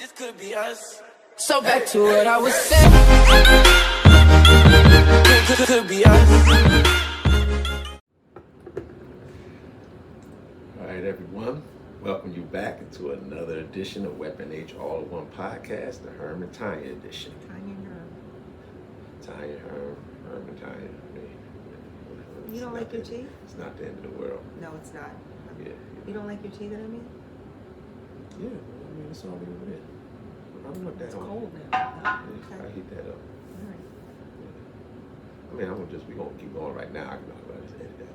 This could be us. So back to what I was saying. Could be us. All right, everyone. Welcome you back into another edition of Weapon H All-in-One Podcast, the Herm and Tonya edition. Tonya, Herm and Tonya. You don't like your tea? It's not the end of the world. No, it's not. Yeah. You don't like your tea that I mean? Yeah, I mean, it's already in. I don't want that It's on. cold now. Yeah, Okay. I heat that up. All right. I mean, we're going to keep going right now. I can just edit that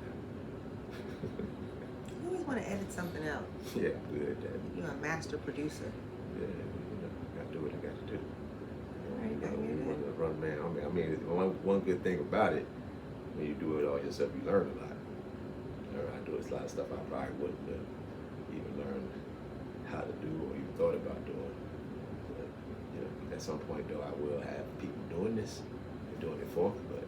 You always want to edit something out. out. Yeah, I'm good at that. You're a master producer. Yeah, I got to do what I got to do. All right, I hear You that. want to run, man. I mean, one good thing about it, when you do it all yourself, you learn a lot. I do a lot of stuff I probably wouldn't have even learned how to do or even thought about doing. But, at some point, though, I will have people doing this and doing it for me, but,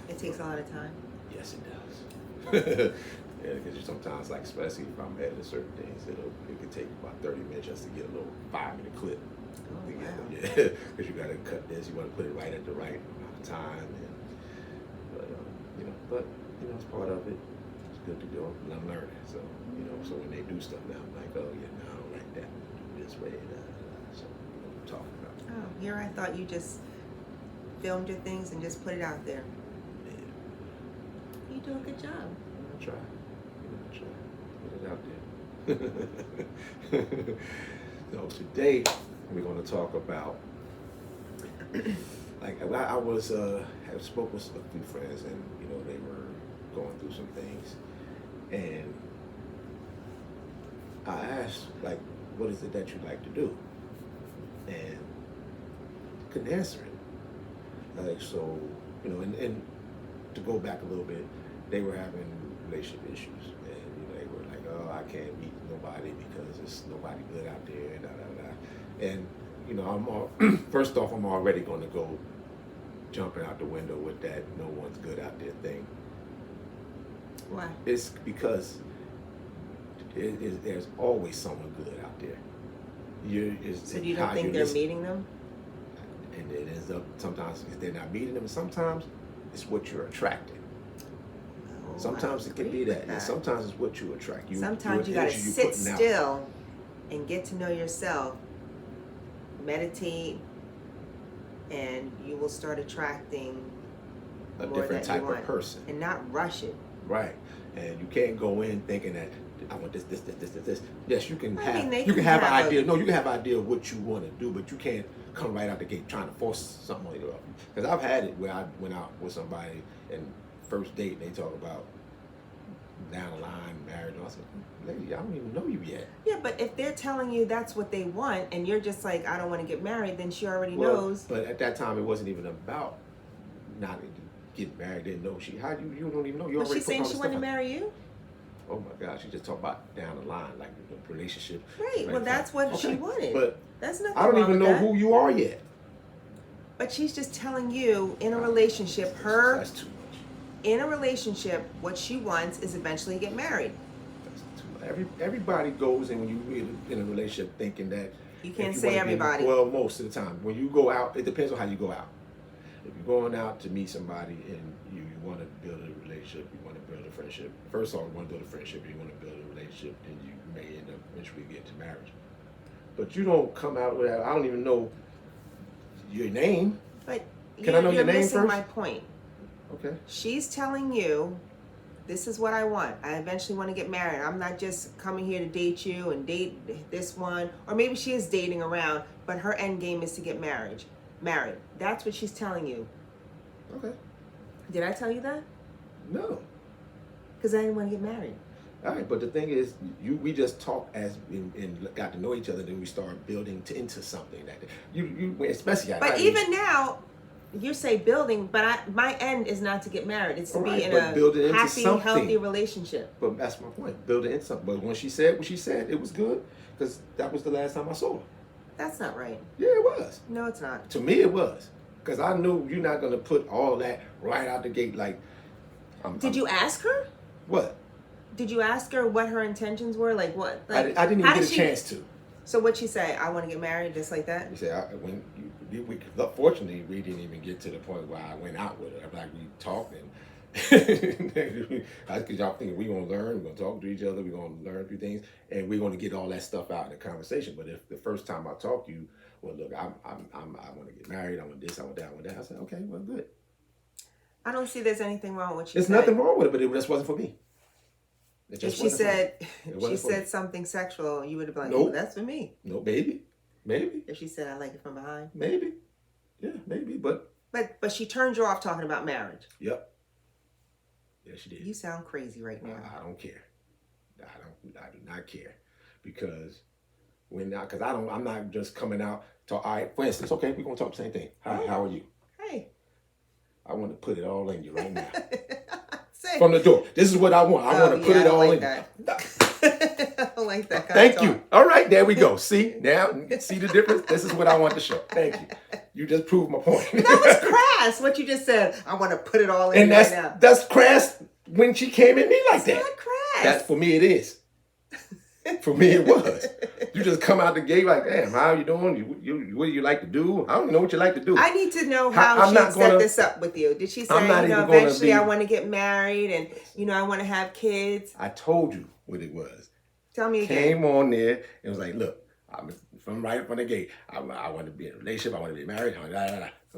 It takes a lot of time. yes, it does. Yeah, because sometimes, like, especially if I'm editing certain things, it can take about 30 minutes just to get a little 5-minute clip. Oh, Together. wow. Yeah, because you got to cut this, you want to put it right at the right amount of time, but it's part of it. It's good to go, and I'm learning. So so when they do stuff now, I'm like, oh yeah, no, I don't like that. Do this way, so what I'm talking about. Oh, here I thought you just filmed your things and just put it out there. Yeah, You do a good job. I try. Put it out there. So today we're going to talk about. Like I was have spoke with a few friends, and they were going through some things, and I asked, like, what is it that you like to do, and couldn't answer it. Like, so and to go back a little bit, they were having relationship issues, and they were like, oh, I can't meet nobody because there's nobody good out there, and I'm first off, I'm already going to go jumping out the window with that no one's good out there thing. Why? It's because there's always someone good out there. So you don't think they're meeting them? And it ends up sometimes if they're not meeting them. Sometimes it's what you're attracting. Oh, Sometimes it can be that. And sometimes it's what you attract. Sometimes you got to sit still and get to know yourself. Meditate, and you will start attracting a more different that you type want, of person. and not rush it. Right. And you can't go in thinking that I want this. Yes, you can I have. mean, You can have an idea. No, you can have an idea of what you want to do, but you can't come right out the gate trying to force something on you. Because I've had it where I went out with somebody and first date, and they talk about down the line marriage. And I said, lady, I don't even know you yet. Yeah, but if they're telling you that's what they want, and you're just like, I don't want to get married, then she already Well, knows. But at that time, it wasn't even about not getting married. Didn't know she. How you don't even know. You Was already she saying put all she the wanted to stuff out. marry you? Oh my God, she just talked about down the line, like the relationship. Right. Well, that's what she wanted. But that's nothing I don't wrong even with know that. who you are yet. But she's just telling you in a relationship, her That's too much. in a relationship, what she wants is eventually get married. That's too much. Everybody goes in when you in a relationship thinking that. You can't if you say wanna be- everybody. Well, most of the time, when you go out, it depends on how you go out. If you're going out to meet somebody and you want to build a relationship, you want to build a friendship. First off, you want to build a friendship, you want to build a relationship, then you may end up eventually getting to marriage. But you don't come out with that. I don't even know your name. But Can I know you're your name missing first? my point. Okay. She's telling you, this is what I want. I eventually want to get married. I'm not just coming here to date you and date this one. Or maybe she is dating around, but her end game is to get married. That's what she's telling you. Okay. Did I tell you that? No. Because I didn't want to get married. All right, but the thing is, we just talk and got to know each other, then we start building into something that you especially. But even now, you say building, but my end is not to get married. It's to be in a happy, healthy relationship. But that's my point. Build it into something. But when she said what she said, it was good because that was the last time I saw her. That's not right. Yeah, it was. No, it's not. To me, it was because I knew you're not gonna put all that right out the gate. Like, did you ask her? What? Did you ask her what her intentions were? Like what? Like, I didn't even get a chance to. So what'd she say? I want to get married, just like that? You say, fortunately, we didn't even get to the point where I went out with her. Like, we talked and because y'all thinking we're going to learn, we're going to talk to each other, we're going to learn a few things, and we're going to get all that stuff out in the conversation. But if the first time I talk to you, well, look, I want to get married, I want this, I want that, I want that. I said, okay, well, good. I don't see there's anything wrong with what she There's said. nothing wrong with it, but it just wasn't for me. If she said something sexual, you would have been like, nope. Oh, that's for me. No, maybe. If she said, I like it from behind. Maybe. Yeah, maybe, but she turned you off talking about marriage. Yep. Yeah, she did. You sound crazy right now. I don't care. I do not care, because I'm not just coming out to, all right, for instance, okay, we're gonna talk the same thing. Hi, how are you? Hey. I want to put it all in you right now. Say. From the door. This is what I want. I want to put it all in that. you. I don't like that kind Thank of you. talk. All right, there we go. See, now, see the difference? This is what I want to show. Thank you. You just proved my point. That was crass, what you just said. I want to put it all in and you right now. that's crass when she came at me like that. It's not crass. That, for me, it is. For me, it was. You just come out the gate like, damn, how you doing? What do you like to do? I don't even know what you like to do. I need to know how she set this up with you. Did she say, eventually I want to get married and, I want to have kids? I told you what it was. Tell me again. Came on there and was like, look, I'm from right from the gate. I want to be in a relationship. I want to be married. I'm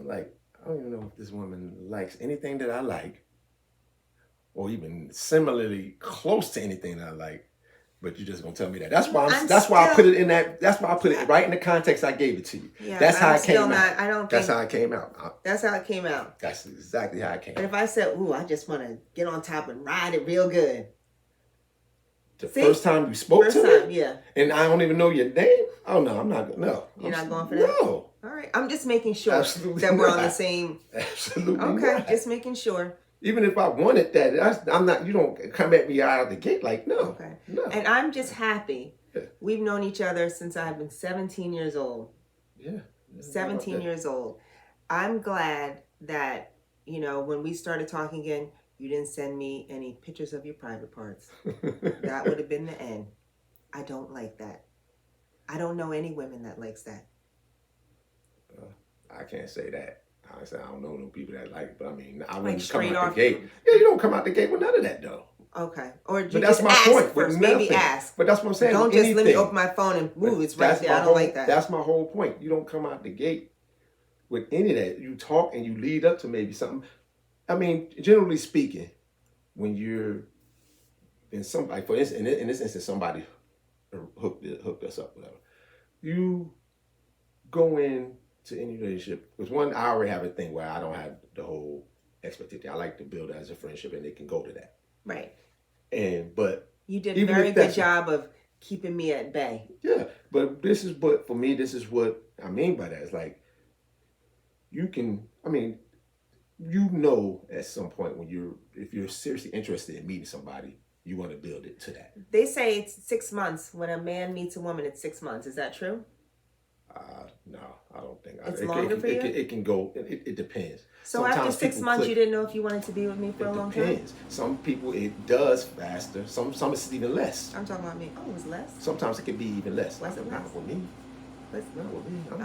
like, I don't even know if this woman likes anything that I like, or even similarly close to anything that I like. But you're just gonna tell me that. That's why I put it in that. That's why I put it right in the context I gave it to you. Yeah, that's how it came out. I don't. That's how it came out. That's how it came out. That's exactly how it came out. But if I said, "Ooh, I just want to get on top and ride it real good," first time you spoke to me, yeah, and I don't even know your name. Oh no, I'm not. No, you're not going for that. No. All right, I'm just making sure Absolutely that we're not. on the same. Absolutely. Okay, not. just making sure. Even if I wanted that, I'm not. You don't come at me out of the gate like no. Okay. No. And I'm just happy. Yeah. We've known each other since I've been 17 years old. Yeah. 17 years old. I'm glad that, when we started talking again, you didn't send me any pictures of your private parts. That would have been the end. I don't like that. I don't know any women that likes that. I can't say that. Honestly, I don't know no people that like it, but I mean, I Like wouldn't come straight out off. the gate. Yeah, you don't come out the gate with none of that though. Okay. Or you But that's just my ask point. first. With Maybe nothing. ask. But that's what I'm saying. Don't just let me open my phone and it's right there. I don't like that. That's my whole point. You don't come out the gate with any of that. You talk and you lead up to maybe something. I mean, generally speaking, when you're in somebody, for instance, in this instance, somebody hooked us up, whatever. You go in to any relationship, because one, I already have a thing where I don't have the whole expectation. I like to build it as a friendship, and it can go to that. Right. But you did a very good job of keeping me at bay. Yeah, but for me, this is what I mean by that. It's like, at some point if you're seriously interested in meeting somebody, you want to build it to that. They say it's 6 months. When a man meets a woman, it's 6 months. Is that true? No, I don't think. It's longer for you? It can go. It depends. So Sometimes after 6 months, click. you didn't know if you wanted to be with me for a long time? It depends. Some people, it does faster. Some it's even less. I'm talking about me. Oh, it was less? Sometimes it can be even less. Was it less? Not with me. Not with me. I'm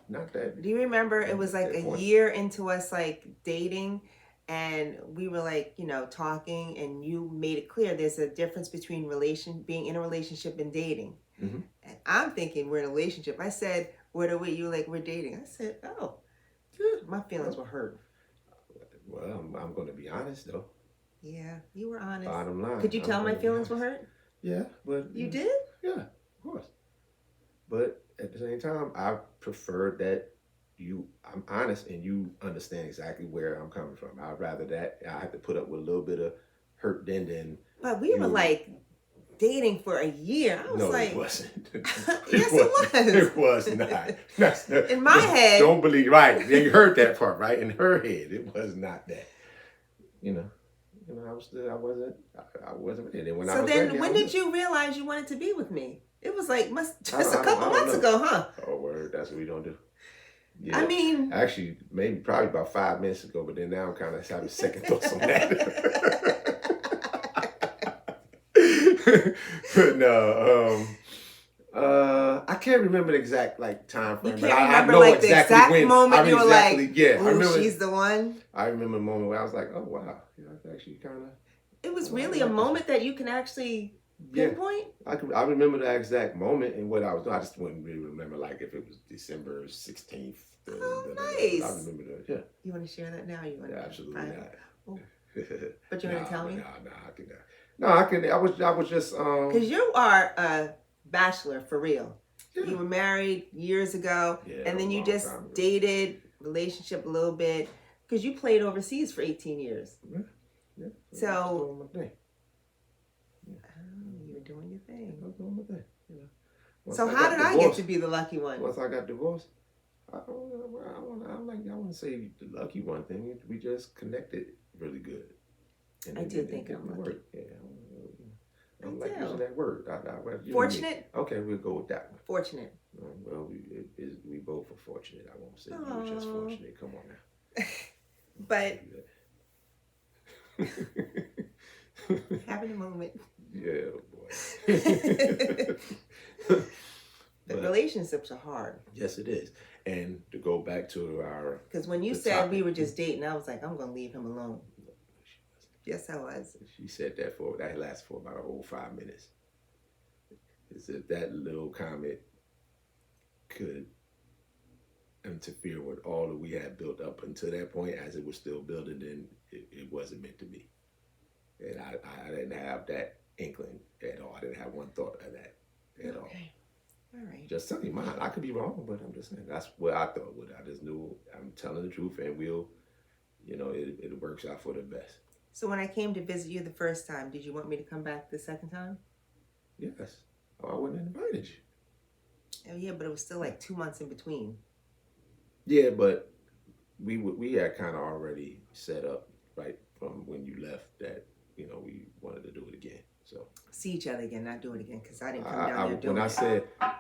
not that. Do you remember it was like a year into us like dating, and we were like, talking, and you made it clear there's a difference between being in a relationship and dating. Mm-hmm. And I'm thinking we're in a relationship. I said, "What are we?" You like, "We're dating." I said, "Oh, good." My feelings were hurt. Well, I'm going to be honest though. Yeah, you were honest. Bottom line. Could you tell my feelings were hurt? Yeah, but you did? Yeah, of course. But at the same time, I prefer that I'm honest and you understand exactly where I'm coming from. I'd rather that I have to put up with a little bit of hurt than. But we were like dating for a year. I was like, it wasn't. Yes, it was. It was not. In my head. Don't believe, right. You heard that part, right? In her head, it was not that. I wasn't ready. When I was ready, when did you realize you wanted to be with me? It was like just a couple months ago, huh? Oh, word. That's what we don't do. Yeah. I mean, actually, probably about 5 minutes ago, but then now I'm kind of having second thoughts on that. But no, I can't remember the exact like time You frame, can't but I remember know like the exactly exact when. moment I you were exactly, like, yeah. I "Ooh, remember. she's the one." I remember a moment where I was like, "Oh wow, yeah, that's actually kind of." It was I really a like this one. moment that you can actually Yeah, pinpoint. I remember the exact moment and what I was doing. I just wouldn't really remember like if it was December 16th. Oh, But I nice. remember that. Yeah. You want to share that now? You want Yeah, to absolutely private? not. Oh, but you want to tell me? I can. No, I can. I was just. Because you are a bachelor for real. Yeah. You were married years ago, Yeah, and then a you long just time ago. dated, relationship a little bit, because you played overseas for 18 years. Yeah. Yeah. So. I was doing my thing. Yeah. Oh, you were doing your thing. I was doing my thing. You know. So how did I get to be the lucky one? Once I got divorced, I want to say the lucky one thing. We just connected really good. And I do think I'm lucky. Work. Yeah. I don't like using that word. Fortunate? Okay, we'll go with that one. Fortunate. Well, we both are fortunate. I won't say you were just fortunate. Come on now. But having a moment. Yeah, boy. But relationships are hard. Yes, it is. And to go back to our... Because when you said we were just dating, I was like, I'm going to leave him alone. Yes, I was. She said that lasted for about a whole 5 minutes. Is that little comment could interfere with all that we had built up until that point, as it was still building, then it wasn't meant to be. And I didn't have that inkling at all. I didn't have one thought of that at all. All right. Just telling you mine. I could be wrong, but I'm just saying that's what I thought. I just knew I'm telling the truth, and it works out for the best. So when I came to visit you the first time, did you want me to come back the second time? Yes. Oh, I wouldn't have invited you. Oh, yeah, but it was still like 2 months in between. Yeah, but we had kind of already set up right from when you left that we wanted to do it again. So see each other again, not do it again, because I didn't come down there doing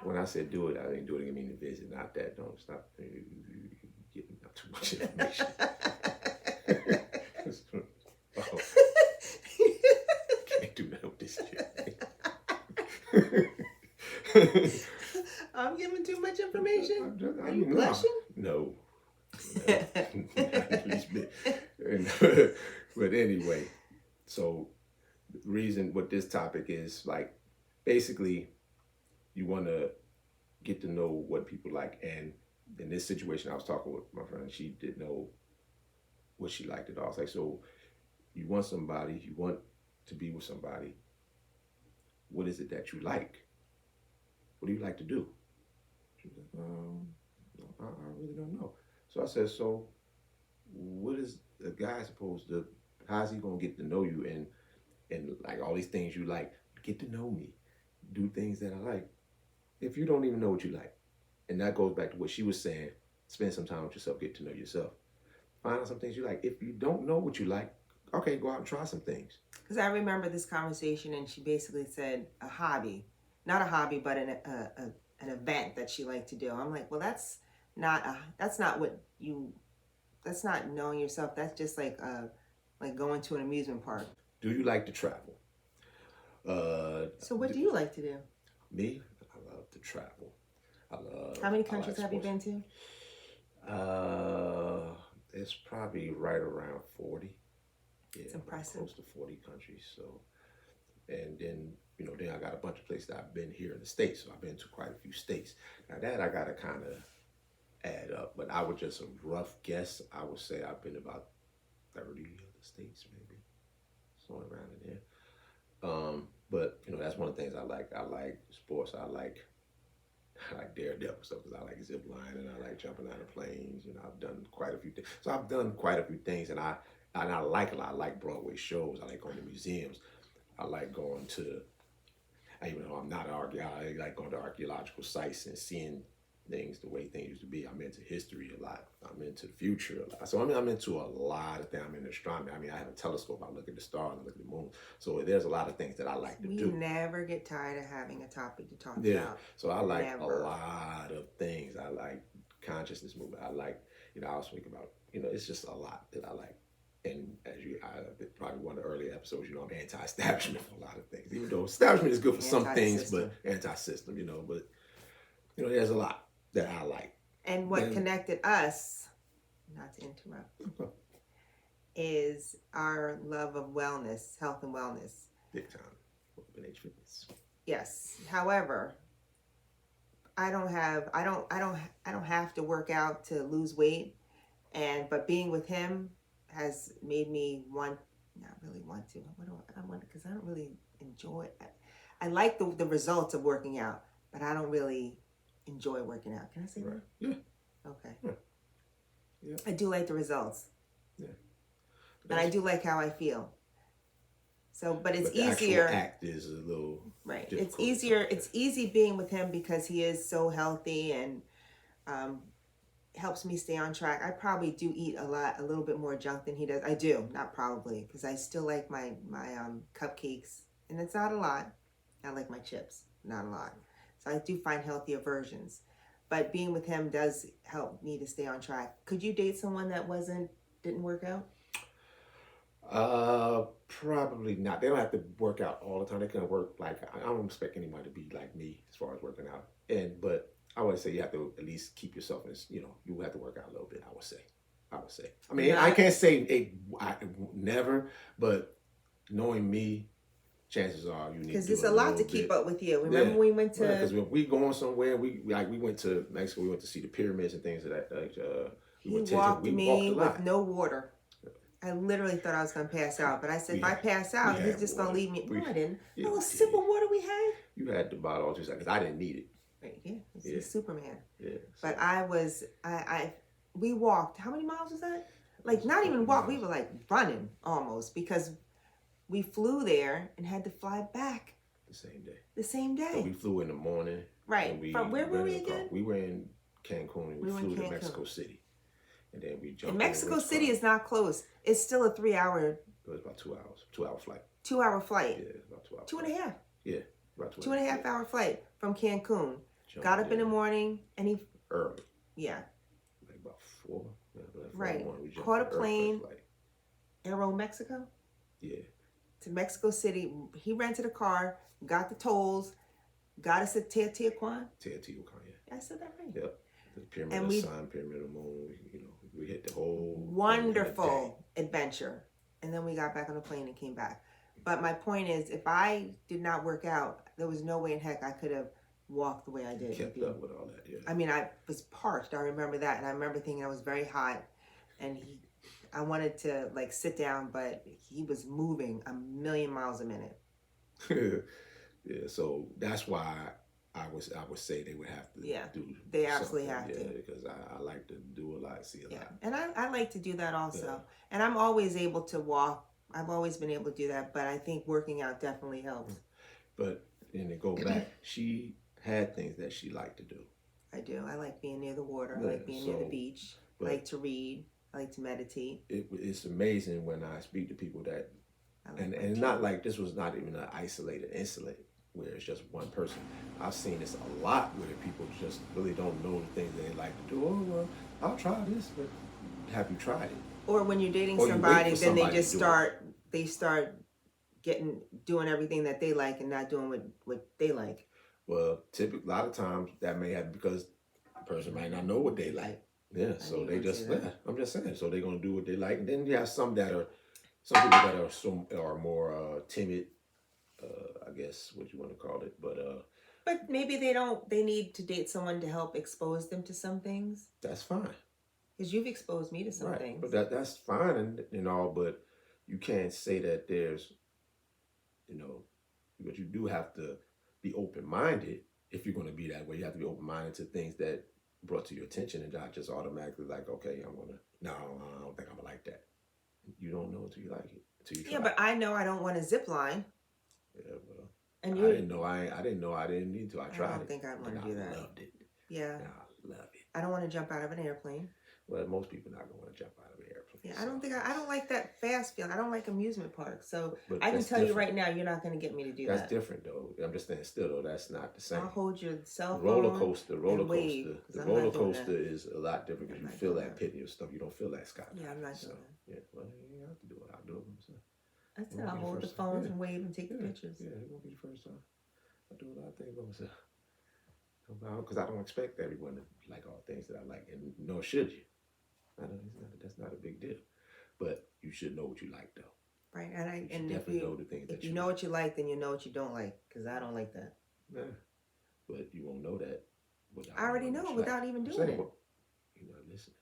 when I said do it, I didn't do it again. I mean to visit, not that. Don't stop getting up too much information. Oh. Can't do that with this shit. I'm giving too much information? Are you blushing? No. Not least bit. But anyway, so the reason what this topic is, like, basically you want to get to know what people like. And in this situation, I was talking with my friend, she didn't know what she liked at all. I was like, so you want somebody, you want to be with somebody, what is it that you like? What do you like to do? She was like, I really don't know. So I said, so what is a guy supposed to, how's he going to get to know you and like all these things you like, get to know me, do things that I like, if you don't even know what you like? And that goes back to what she was saying, spend some time with yourself, get to know yourself. Find out some things you like. If you don't know what you like, okay, go out and try some things. Because I remember this conversation, and she basically said a hobby, not a hobby, but an event that she liked to do. I'm like, well, that's not knowing yourself. That's just like going to an amusement park. Do you like to travel? So what do you like to do? Me, I love to travel. How many countries have you been to? It's probably right around 40. Yeah, it's impressive. Close to 40 countries. So, and then then I got a bunch of places that I've been here in the States. So I've been to quite a few states. Now that I gotta kind of add up, but I would just a rough guess. I would say I've been about 30 other states, maybe somewhere around in there. But that's one of the things I like. I like sports. I like daredevil stuff because I like zip lining. I like jumping out of planes. I've done quite a few things. So I've done quite a few things, and I like a lot. I like Broadway shows. I like going to museums. I like going to, even though I'm not an archaeologist, I like going to archaeological sites and seeing things the way things used to be. I'm into history a lot. I'm into the future a lot. So I'm into a lot of things. I'm into astronomy. I have a telescope. I look at the stars. I look at the moon. So there's a lot of things that I like to do. We never get tired of having a topic to talk about. So I like a lot of things. I like consciousness movement. I like, I was thinking about, it's just a lot that I like. And as probably one of the early episodes, I'm anti-establishment for a lot of things. Even though establishment is good for some things, but anti-system, But there's a lot that I like. And what connected us, not to interrupt, is our love of wellness, health and wellness. Big time. Open age fitness. Yes. However, I don't have to work out to lose weight, but being with him has made me not really want to. I want because I don't really enjoy it. I like the results of working out, but I don't really enjoy working out. Can I say that? Yeah. Okay. Yeah. I do like the results. Yeah. And I do like how I feel. So, but it's the easier. Actual act is a little right. Difficult. It's easier. It's easy being with him because he is so healthy and helps me stay on track. I probably do eat a little bit more junk than he does. I do, not probably, because I still like my cupcakes, and it's not a lot. I like my chips, not a lot. So I do find healthier versions. But being with him does help me to stay on track. Could you date someone that didn't work out? Probably not. They don't have to work out all the time. They can work I don't expect anyone to be like me as far as working out. But I would say you have to at least keep yourself you have to work out a little bit. I would say. I mean, I can't say never, but knowing me, chances are you need to do because it's a lot to keep up with you. Remember we went to because when we going somewhere, we went to Mexico. We went to see the pyramids and things of that. He walked me with no water. I literally thought I was going to pass out, but I said, if I pass out, he's just going to leave me. No, I didn't. A little sip of water we had. You had the bottle all 2 seconds. I didn't need it. Right, yeah. He's Superman. Yeah. But we walked. How many miles was that? Not even walk. We were running almost because we flew there and had to fly back. The same day. So we flew in the morning. Right. From where were we again? We were in Cancun and we flew to Mexico City. And then we jumped. And Mexico City is not close. It's still a 3-hour. It was about 2 hours. 2-hour flight. 2-hour flight. Yeah, about 2 hours. 2.5. Yeah, about 2.5 hour flight from Cancun. Got up in the morning and early. Yeah. About 4. Right. Caught a plane. Aero Mexico. Yeah. To Mexico City. He rented a car. Got the tolls. Got us at Teotihuacan. Teotihuacan. Yeah. I said that right. Yep. The pyramid of the sun, pyramid of the moon. We hit the whole wonderful adventure, and then we got back on the plane and came back. But my point is, if I did not work out, there was no way in heck I could have walked the way I did. Kept up with all that, yeah. I mean, I was parched. I remember that, and I remember thinking I was very hot, and I wanted to sit down, but he was moving 1,000,000 miles a minute. Yeah, so that's why I would say they would have to do. They absolutely have to. Because I like to do a lot, see a lot. And I like to do that also. And I'm always able to walk. I've always been able to do that, but I think working out definitely helps. But then to go back, she had things that she liked to do. I do. I like being near the water. I like being near the beach. I like to read. I like to meditate. It's amazing when I speak to people that, and not like this was not even an isolated incident where it's just one person. I've seen this a lot where people just really don't know the things they like to do. Oh, well, I'll try this, but have you tried it? Or when you're dating somebody, then they just start doing everything that they like and not doing what they like. Well, typically, a lot of times that may happen because the person might not know what they like. Yeah, so they just, I'm just saying. So they're going to do what they like. And then you have some people that are more timid, I guess what you want to call it. But maybe they need to date someone to help expose them to some things. That's fine. Because you've exposed me to some things. But that's fine and all, but you can't say that there's, but you do have to be open-minded. If you're going to be that way, you have to be open-minded to things that brought to your attention and not just automatically okay, I don't think I'm gonna like that. You don't know until you like it. Until you try. Yeah, but I know I don't want a zip line. Yeah, well, and I didn't know I didn't need to. I tried it. I don't think I want to do that. I loved it. Yeah. And I love it. I don't want to jump out of an airplane. Well, most people not gonna want to jump out of an airplane. Yeah, so. I don't like that fast feeling. I don't like amusement parks. So I can tell you right now, you're not going to get me to do that. That's different, though. I'm just saying, still though, that's not the same. I'll hold your cell phone. The roller coaster is a lot different because you feel that pit in your stomach. You don't feel that, Scott. Yeah, I'm not doing that. Yeah, well, you have do it by myself. I said I'll hold the phones and wave and take the pictures. Yeah, it won't be the first time. I do a lot of things by myself. Because I don't expect everyone to like all things that I like, and nor should you. I know that's not a big deal, but you should know what you like, though. Right, and if you know the things if you know what you like, then you know what you don't like. Because I don't like that. Yeah, but you won't know that. I already know without even doing it. Well, you're not listening.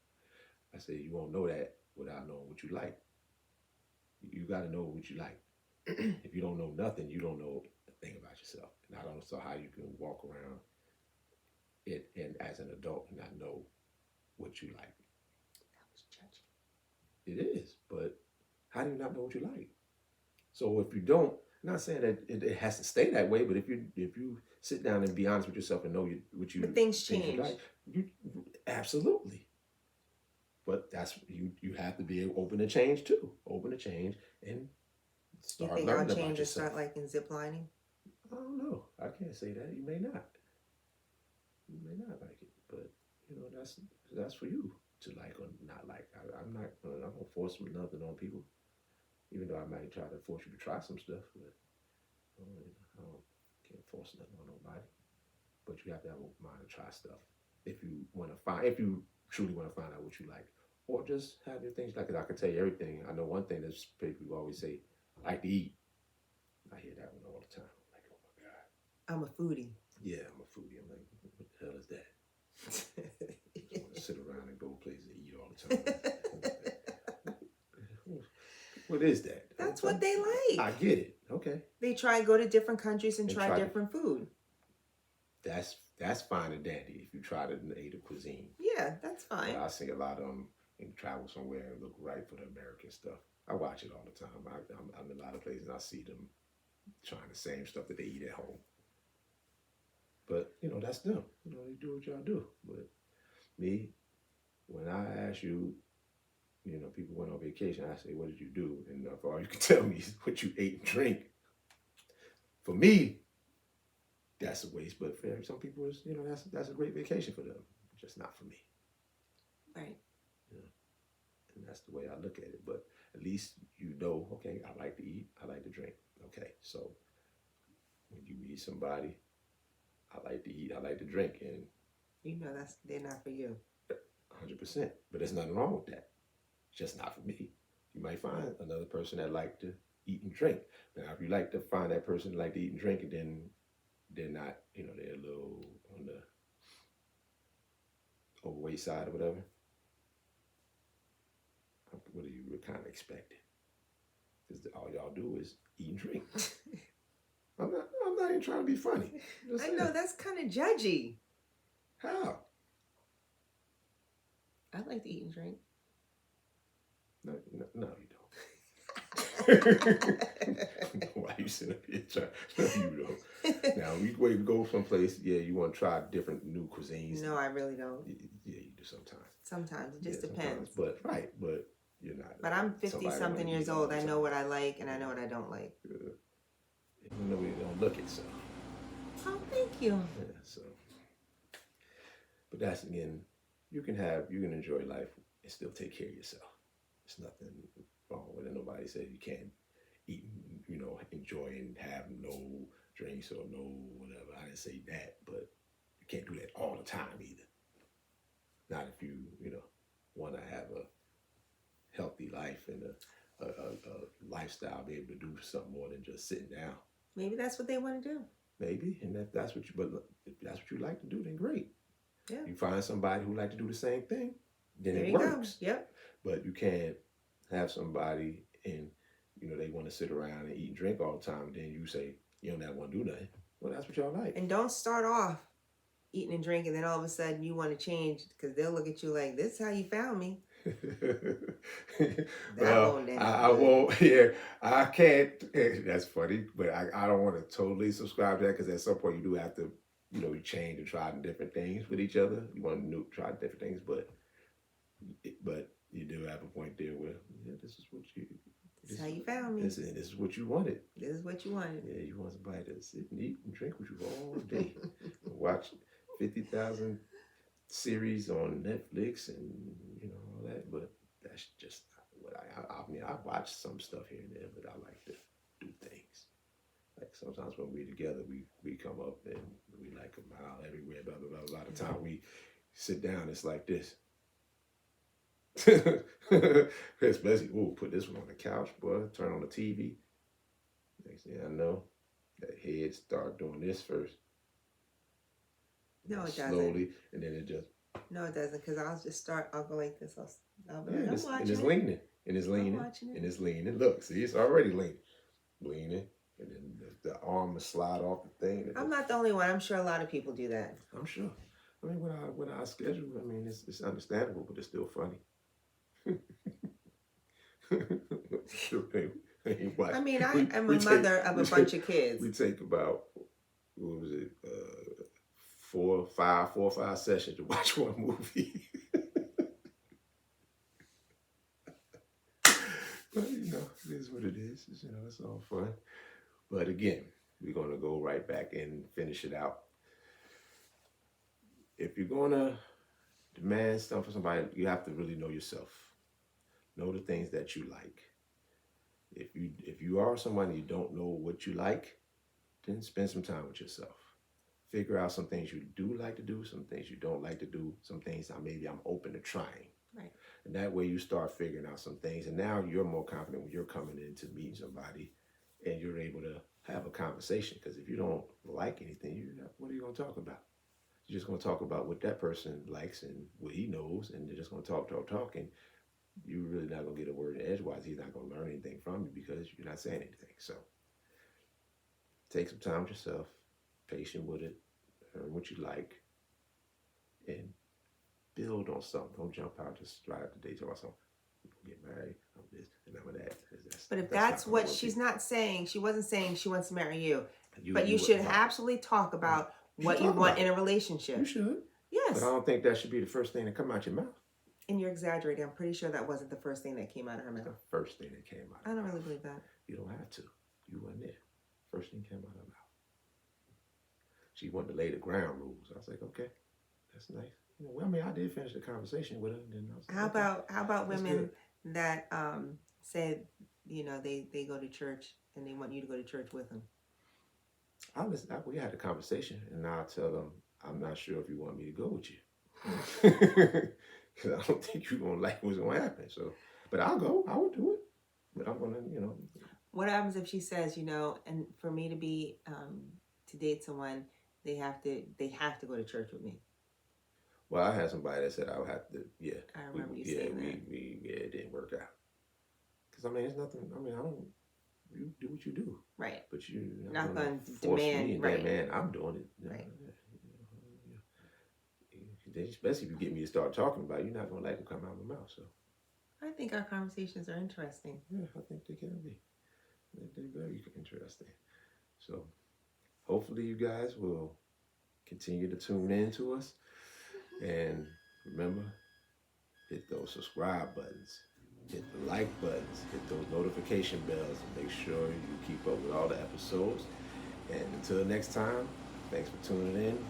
I said you won't know that without knowing what you like. You got to know what you like. If you don't know nothing, you don't know a thing about yourself. And I don't know how you can walk around it and as an adult and not know what you like. That was judgy. It is, but how do you not know what you like? So if you don't, I'm not saying that it has to stay that way, but if you sit down and be honest with yourself and know what you but things change. You like, absolutely. But that's you have to be open to change too. Open to change and start learning about yourself. You think I'll change and start liking ziplining? I don't know. I can't say that. You may not. You may not like it, but that's for you to like or not like. I'm not gonna force nothing on people, even though I might try to force you to try some stuff. But I can't force nothing on nobody. But you have to have a mind to try stuff if you truly want to find out what you like, or just have your things like. I can tell you everything. I know one thing that people always say, I like to eat. I hear that one all the time. I'm like, oh my God. I'm a foodie. Yeah, I'm a foodie. I'm like, what the hell is that? I want to sit around and go places and eat all the time. What is that? That's what they like. I get it. Okay. They go to different countries and try different food. That's fine and dandy if you try the native cuisine. Yeah, that's fine. I see a lot of them and travel somewhere and look right for the American stuff. I watch it all the time. I'm in a lot of places and I see them trying the same stuff that they eat at home. But, that's them. They do what y'all do. But me, when I ask you, people went on vacation, I say, what did you do? And if all you can tell me is what you ate and drink. For me, that's a waste. But for some people, that's a great vacation for them. Just not for me. Right. And that's the way I look at it. But at least okay, I like to eat, I like to drink. Okay, so when you meet somebody, I like to eat, I like to drink, and they're not for you. 100%. But there's nothing wrong with that. It's just not for me. You might find another person that like to eat and drink. Now, if you like to find that person that like to eat and drink, and then they're not, they're a little on the overweight side or whatever, what do you kind of expect? Because all y'all do is eat and drink. I'm not even trying to be funny. I know, that's kind of judgy. How? I like to eat and drink. No, you don't. Why you sitting up here trying? No, you don't. Now, we go someplace, you want to try different new cuisines. No, I really don't. Yeah, you do sometimes. Sometimes. It just depends. But you're not. But I'm 50-something years old. I know what I like and I know what I don't like. You know, you don't look it, so. Oh, thank you. Yeah, so. But that's, again, you can enjoy life and still take care of yourself. There's nothing wrong with it. Nobody said you can't eat, enjoy and have no drinks or no whatever. I didn't say that, but you can't do that all the time either. Not if you, want to have a healthy life and a lifestyle, be able to do something more than just sitting down. Maybe that's what they want to do. Maybe, and if that's what you like to do, then great. Yeah. You find somebody who like to do the same thing, then there it works. Go. Yep. But you can't have somebody and they want to sit around and eat and drink all the time, and then you say you don't ever want to do nothing. Well, that's what y'all like. And don't start off eating and drinking, and then all of a sudden you want to change because they'll look at you like, "This is how you found me." I won't. Yeah, I can't. That's funny, but I don't want to totally subscribe to that because at some point you do have to, you change and try different things with each other. You want to try different things, but you do have a point there where this is what you. This is how you found me. This is what you wanted. This is what you wanted. Yeah, you want somebody to sit and eat and drink with you all day, watch 50,000 series on Netflix and all that, but that's just not what I mean, I watch some stuff here and there, but I like to do things. Like sometimes when we're together, we come up and we like a mile everywhere, blah, blah, blah. A lot of time we sit down, it's like this. Especially, put this one on the couch, boy, turn on the TV. Next thing I know, that head start doing this first. No, it doesn't. Slowly, and then it just. No, it doesn't, because I'll go like this. I'll be like, and I'm it's watching it. leaning, and it's leaning, and it's leaning. Look, see, it's already leaning, and then the arm will slide off the thing. I'm not the only one. I'm sure a lot of people do that. I'm sure. I mean, when I schedule, I mean, it's understandable, but it's still funny. I mean, I am a mother of a bunch of kids. We take about, what was it, 4 or 5 sessions to watch one movie. But, it is what it is. It's all fun. But again, we're going to go right back and finish it out. If you're going to demand stuff from somebody, you have to really know yourself. Know the things that you like. If you are someone and you don't know what you like, then spend some time with yourself. Figure out some things you do like to do, some things you don't like to do, some things maybe I'm open to trying. Right. And that way you start figuring out some things. And now you're more confident when you're coming in to meet somebody and you're able to have a conversation. Because if you don't like anything, what are you going to talk about? You're just going to talk about what that person likes and what he knows. And they're just going to talk. And you're really not going to get a word in edgewise. He's not going to learn anything from you because you're not saying anything. So take some time with yourself, patient with it, learn what you like, and build on something. Don't jump out just right after the day talk about something. Get married, I'm this, and I'm that. But if that's what she's not saying, she wasn't saying she wants to marry you. But you should absolutely talk about what you want in a relationship. You should. Yes. But I don't think that should be the first thing that come out your mouth. And you're exaggerating. I'm pretty sure that wasn't the first thing that came out of her mouth. The first thing that came out. I don't really believe that. You don't have to. You weren't there. First thing came out of her mouth. She wanted to lay the ground rules. I was like, okay, that's nice. Well, I mean, I did finish the conversation with her. And then I was like, how about women that said, they go to church and they want you to go to church with them? We had a conversation, and I'll tell them, I'm not sure if you want me to go with you. Because I don't think you're going to like what's going to happen. So, but I'll go. I would do it. But I'm going to, What happens if she says, and for me to be, to date someone, they have to go to church with me? Well, I had somebody that said I would have to, yeah. I remember you saying that. It didn't work out. Because, it's nothing, you do what you do. Right. But you're not going to force demand, me, right. Man, I'm doing it. Right. Especially if you get me to start talking about it, you're not going to like to come out of my mouth. So I think our conversations are interesting. Yeah, I think they can be. They're very interesting. So hopefully you guys will continue to tune in to us. And remember, hit those subscribe buttons, hit the like buttons, hit those notification bells, and make sure you keep up with all the episodes. And until next time, thanks for tuning in.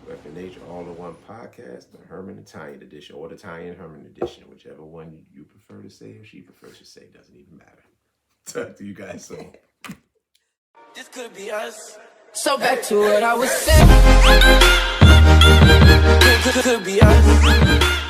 Weapon Nature All-in-One Podcast, the Herman and Tonya edition, or the Tonya and Herman edition, whichever one you prefer to say or she prefers to say, doesn't even matter. Talk to you guys soon. This could be us. So back to what I was saying. Could be us.